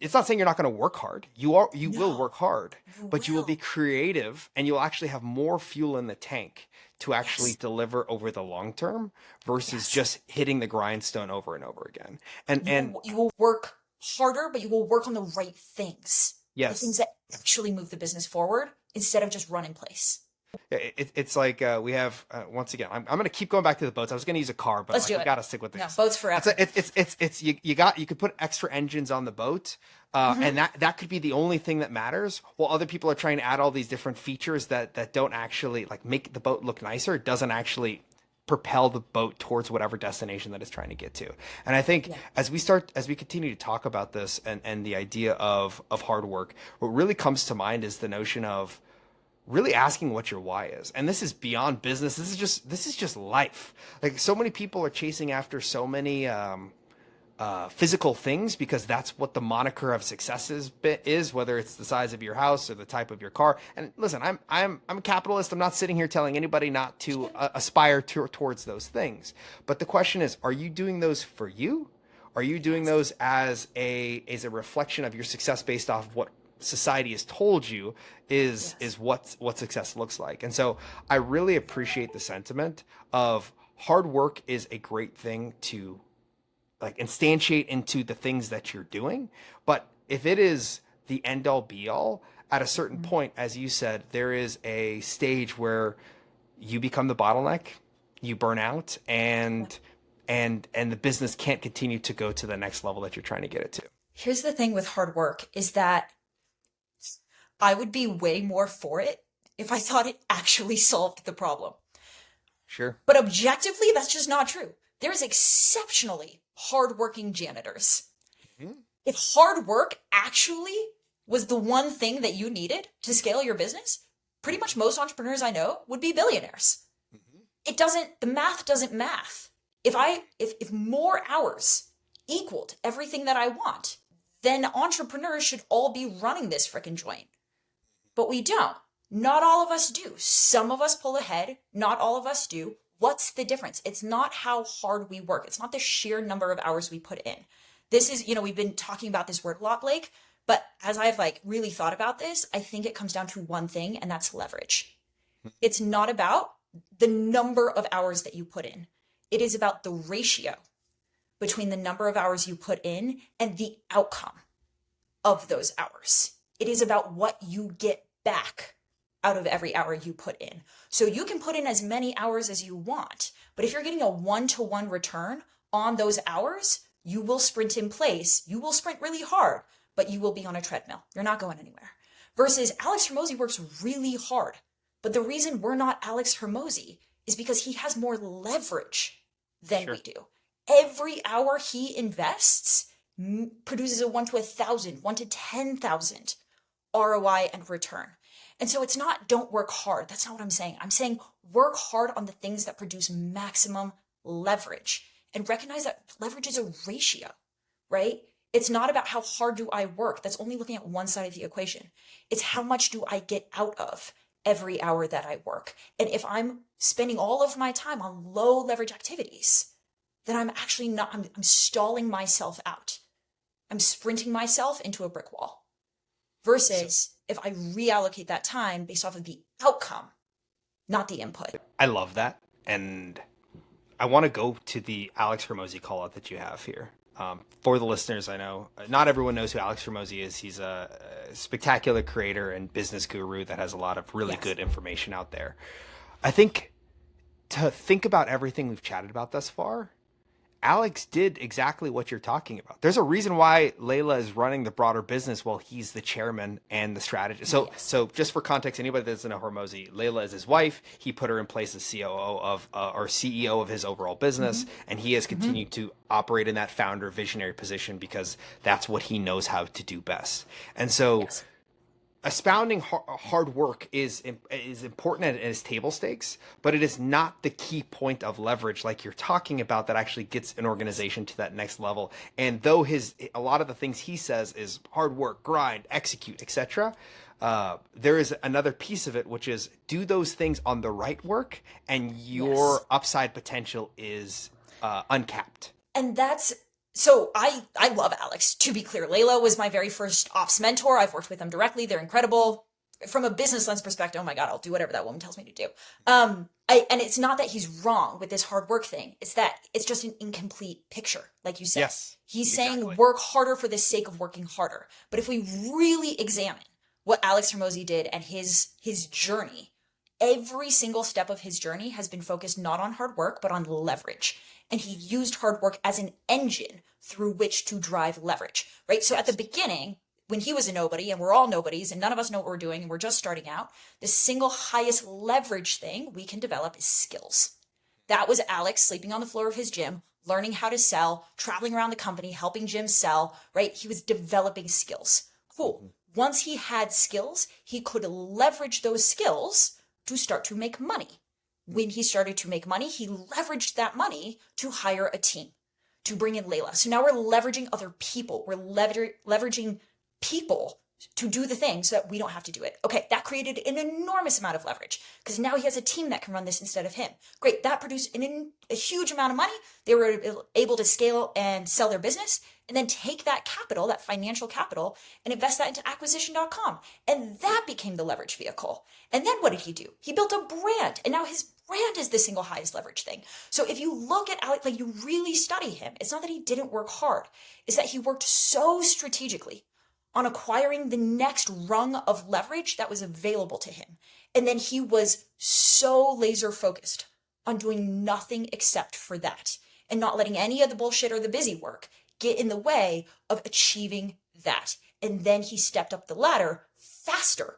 it's not saying you're not going to work hard. You will work hard, but you will be creative and you'll actually have more fuel in the tank to actually deliver over the long term versus just hitting the grindstone over and over again. And you will work harder, but you will work on the right things. The things yes, that actually move the business forward instead of just run in place. it's like we have once again. I'm going to keep going back to the boats. I was going to use a car, but Let's like do we it. got to stick with No, this. boats forever. It's you could put extra engines on the boat, and that could be the only thing that matters. While other people are trying to add all these different features that don't actually like make the boat look nicer. It doesn't actually propel the boat towards whatever destination that it's trying to get to. And I think as we continue to talk about this and the idea of hard work, what really comes to mind is the notion of really asking what your why is. And this is beyond business. This is just life. Like so many people are chasing after so many physical things because that's what the moniker of success is, whether it's the size of your house or the type of your car. And listen, I'm a capitalist. I'm not sitting here telling anybody not to aspire towards those things. But the question is, are you doing those for you? Are you doing those as a reflection of your success based off of what society has told you is what success looks like? And so I really appreciate the sentiment of hard work is a great thing to like instantiate into the things that you're doing. But if it is the end all be all, at a certain point, as you said, there is a stage where you become the bottleneck, you burn out, and the business can't continue to go to the next level that you're trying to get it to. Here's the thing with hard work is that I would be way more for it if I thought it actually solved the problem. Sure. But objectively, that's just not true. There's exceptionally hardworking janitors. If hard work actually was the one thing that you needed to scale your business, pretty much most entrepreneurs I know would be billionaires. The math doesn't math. If more hours equaled everything that I want, then entrepreneurs should all be running this frickin' joint. But we don't. Not all of us do. Some of us pull ahead, not all of us do. What's the difference? It's not how hard we work. It's not the sheer number of hours we put in. This is, we've been talking about this word a lot, Blake, but as I've like really thought about this, I think it comes down to one thing, and that's leverage. It's not about the number of hours that you put in. It is about the ratio between the number of hours you put in and the outcome of those hours. It is about what you get back out of every hour you put in. So you can put in as many hours as you want, but if you're getting a one-to-one return on those hours, you will sprint in place. You will sprint really hard, but you will be on a treadmill. You're not going anywhere. Versus Alex Hormozi works really hard. But the reason we're not Alex Hormozi is because he has more leverage than we do. Every hour he invests produces a 1 to 1,000, 1 to 10,000 ROI and return. And so it's not don't work hard. That's not what I'm saying. I'm saying work hard on the things that produce maximum leverage, and recognize that leverage is a ratio, right? It's not about how hard do I work. That's only looking at one side of the equation. It's how much do I get out of every hour that I work. And if I'm spending all of my time on low leverage activities, then I'm actually not, I'm stalling myself out. I'm sprinting myself into a brick wall. Versus if I reallocate that time based off of the outcome, not the input. I love that. And I want to go to the Alex Hormozi call out that you have here. For the listeners, I know not everyone knows who Alex Hormozi is. He's a spectacular creator and business guru that has a lot of really good information out there. I think to think about everything we've chatted about thus far, Alex did exactly what you're talking about. There's a reason why Layla is running the broader business while he's the chairman and the strategist. So just for context, anybody that doesn't know Hormozi, Layla is his wife. He put her in place as COO of or CEO of his overall business, and he has continued to operate in that founder visionary position because that's what he knows how to do best. And so expounding hard work is important and is table stakes, but it is not the key point of leverage like you're talking about that actually gets an organization to that next level. And though a lot of the things he says is hard work, grind, execute, etc., there is another piece of it, which is do those things on the right work, and your upside potential is uncapped. And that's so I love Alex, to be clear. Layla was my very first ops mentor. I've worked with them directly. They're incredible. From a business lens perspective, oh my God, I'll do whatever that woman tells me to do. And it's not that he's wrong with this hard work thing. It's that it's just an incomplete picture, like you said. Yes, he's saying work harder for the sake of working harder. But if we really examine what Alex Hormozi did and his journey, every single step of his journey has been focused not on hard work, but on leverage. And he used hard work as an engine through which to drive leverage, right? So at the beginning, when he was a nobody, and we're all nobodies and none of us know what we're doing and we're just starting out, the single highest leverage thing we can develop is skills. That was Alex sleeping on the floor of his gym, learning how to sell, traveling around the company, helping Jim sell, right? He was developing skills. Cool. Once he had skills, he could leverage those skills to start to make money. When he started to make money, he leveraged that money to hire a team, to bring in Layla. So now we're leveraging other people. We're leveraging people to do the thing so that we don't have to do it. Okay, that created an enormous amount of leverage because now he has a team that can run this instead of him. Great, that produced a huge amount of money. They were able to scale and sell their business and then take that capital, that financial capital, and invest that into acquisition.com. And that became the leverage vehicle. And then what did he do? He built a brand, and now his brand is the single highest leverage thing. So if you look at Alex, like you really study him, it's not that he didn't work hard, it's that he worked so strategically on acquiring the next rung of leverage that was available to him. And then he was so laser focused on doing nothing except for that and not letting any of the bullshit or the busy work get in the way of achieving that. And then he stepped up the ladder faster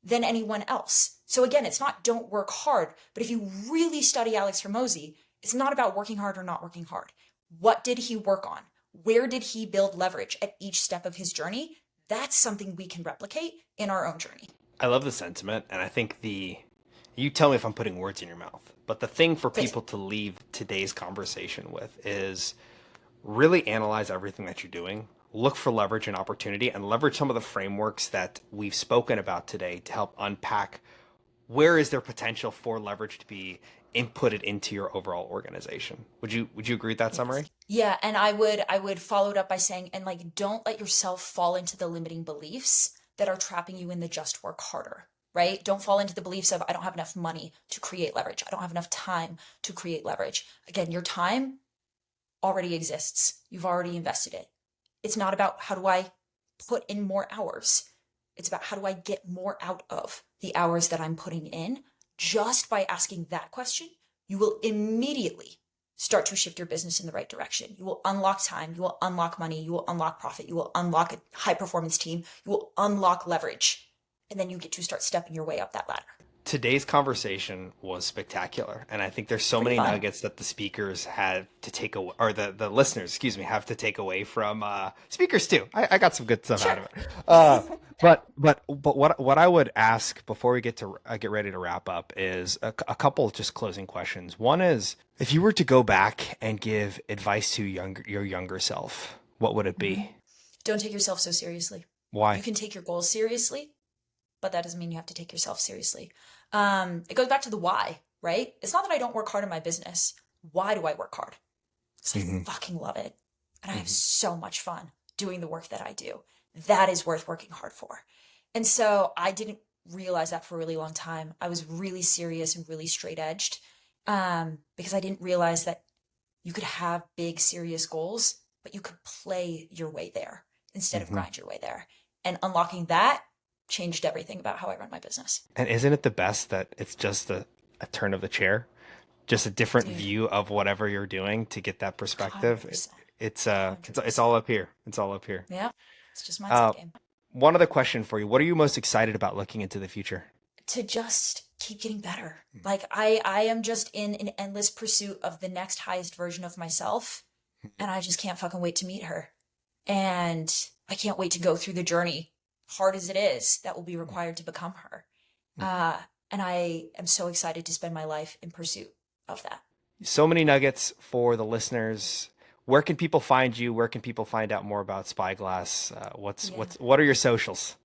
than anyone else. So again, it's not don't work hard, but if you really study Alex Hormozi, it's not about working hard or not working hard. What did he work on? Where did he build leverage at each step of his journey? That's something we can replicate in our own journey. I love the sentiment, and I think you tell me if I'm putting words in your mouth, but the thing for people to leave today's conversation with is really analyze everything that you're doing. look for leverage and opportunity and leverage some of the frameworks that we've spoken about today to help unpack where is there potential for leverage to be inputted into your overall organization. Would you agree with that Yes. summary? Yeah, and I would follow it up by saying, and like, don't let yourself fall into the limiting beliefs that are trapping you in the just work harder, right? Don't fall into the beliefs of I don't have enough money to create leverage. I don't have enough time to create leverage. Again, your time already exists. You've already invested it. It's not about how do I put in more hours. It's about how do I get more out of the hours that I'm putting in. Just by asking that question, you will immediately start to shift your business in the right direction. You will unlock time, you will unlock money, you will unlock profit, you will unlock a high performance team, you will unlock leverage. And then you get to start stepping your way up that ladder. Today's conversation was spectacular, and I think there's so Pretty many fun. nuggets that the speakers had to take away, or the listeners, excuse me, have to take away from speakers too. I got some good stuff out Sure. of it. But what I would ask before we get ready to wrap up is a couple just closing questions. One is, if you were to go back and give advice to your younger self, what would it Mhm. be? Don't take yourself so seriously. You Why? can take your goals seriously, but that doesn't mean you have to take yourself seriously. It goes back to the why, right? It's not that I don't work hard in my business. Why do I work hard? Because Hmm. I fucking love it. And I have Hmm. so much fun doing the work that I do. That is worth working hard for. And so I didn't realize that for a really long time. I was really serious and really straight edged because I didn't realize that you could have big, serious goals, but you could play your way there instead of Hmm. grind your way there. And unlocking that changed everything about how I run my business. And isn't it the best that it's just a turn of the chair? Just a different Dude, view of whatever you're doing to get that perspective. 100%. It's all 100%. up here. It's all up here. Yeah, it's just mindset Uh, game. one other question for you. What are you most excited about looking into the future? To just keep getting better. Like I am just in an endless pursuit of the next highest version of myself, and I just can't fucking wait to meet her. And I can't wait to go through the journey, hard as it is, that will be required to become her. Uh, and I am so excited to spend my life in pursuit of that. So many nuggets for the listeners. Where can people find you? Where can people find out more about Spyglass? Yeah. What are your socials?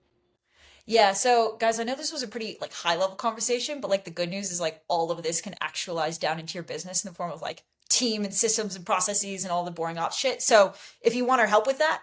Yeah, so guys, I know this was a pretty like high level conversation, but like the good news is like all of this can actualize down into your business in the form of like team and systems and processes and all the boring ops shit. So if you want our help with that,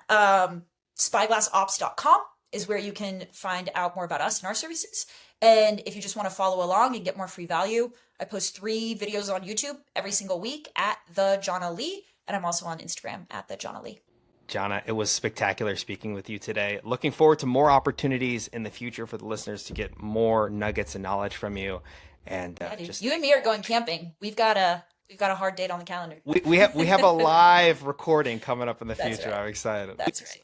spyglassops.com is where you can find out more about us and our services. And if you just want to follow along and get more free value, I post 3 videos on YouTube every single week at the Jhana Li, and I'm also on Instagram at the Jhana Li. Jana, it was spectacular speaking with you today. Looking forward to more opportunities in the future for the listeners to get more nuggets and knowledge from you. And Yeah, dude. just You and me are going camping. We've got a hard date on the calendar. we have a live recording coming up in the That's future. right. I'm excited. I'm That's excited.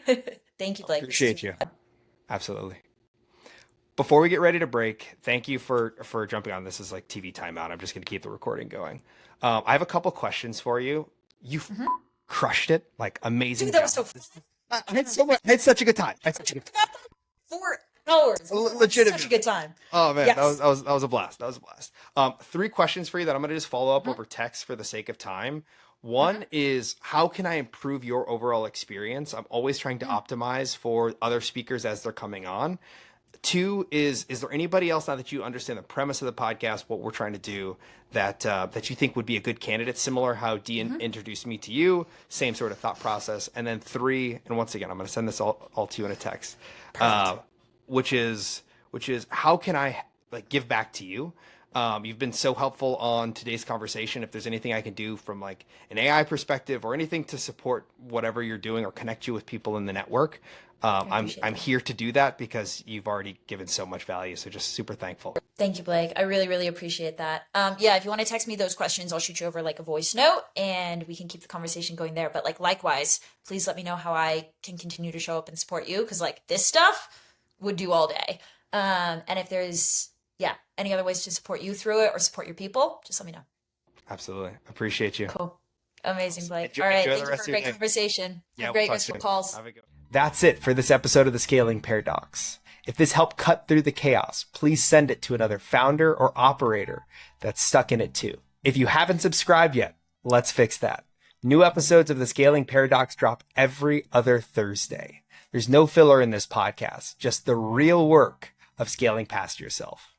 right. Thank you, Blake. This is Appreciate you. Absolutely. Before we get ready to break, thank you for jumping on. This is like TV timeout. I'm just going to keep the recording going. I have a couple questions for you. You Mhm. crushed it, like Dude, amazing that job. was so fun. I had so much. I had such a good time. I had such a good 4 hours. Such a Legitimate. good time. Oh man, Yes. that was a blast. That was a blast. 3 questions for you that I'm gonna just follow up Mhm. over text for the sake of time. Mhm. One is, how can I improve your overall experience? I'm always trying to Mm. optimize for other speakers as they're coming on. Two is there anybody else, now that you understand the premise of the podcast, what we're trying to do, that you think would be a good candidate, similar how Dean Mhm. introduced me to you, same sort of thought process. And then three, and once again, I'm going to send this all to you in a text, Perfect. uh, which is how can I like give back to you? You've been so helpful on today's conversation. If there's anything I can do from like an AI perspective or anything to support whatever you're doing or connect you with people in the network, I I'm appreciate I'm that. here to do that because you've already given so much value. So just super thankful. Thank you, Blake. I really, really appreciate that. Yeah, if you want to text me those questions, I'll shoot you over like a voice note and we can keep the conversation going there. But like likewise, please let me know how I can continue to show up and support you because like this stuff would do all day. And if there's yeah, any other ways to support you through it or support your people, just let me know. Absolutely. Appreciate you. Cool. Amazing, Awesome. Blake. Enjoy, All right. enjoy the Thank you for rest a of your great day. conversation. Yeah, Have we'll great talk restful soon. calls. Have a good one. That's it for this episode of the Scaling Paradox. If this helped cut through the chaos, please send it to another founder or operator that's stuck in it too. If you haven't subscribed yet, let's fix that. New episodes of the Scaling Paradox drop every other Thursday. There's no filler in this podcast, just the real work of scaling past yourself.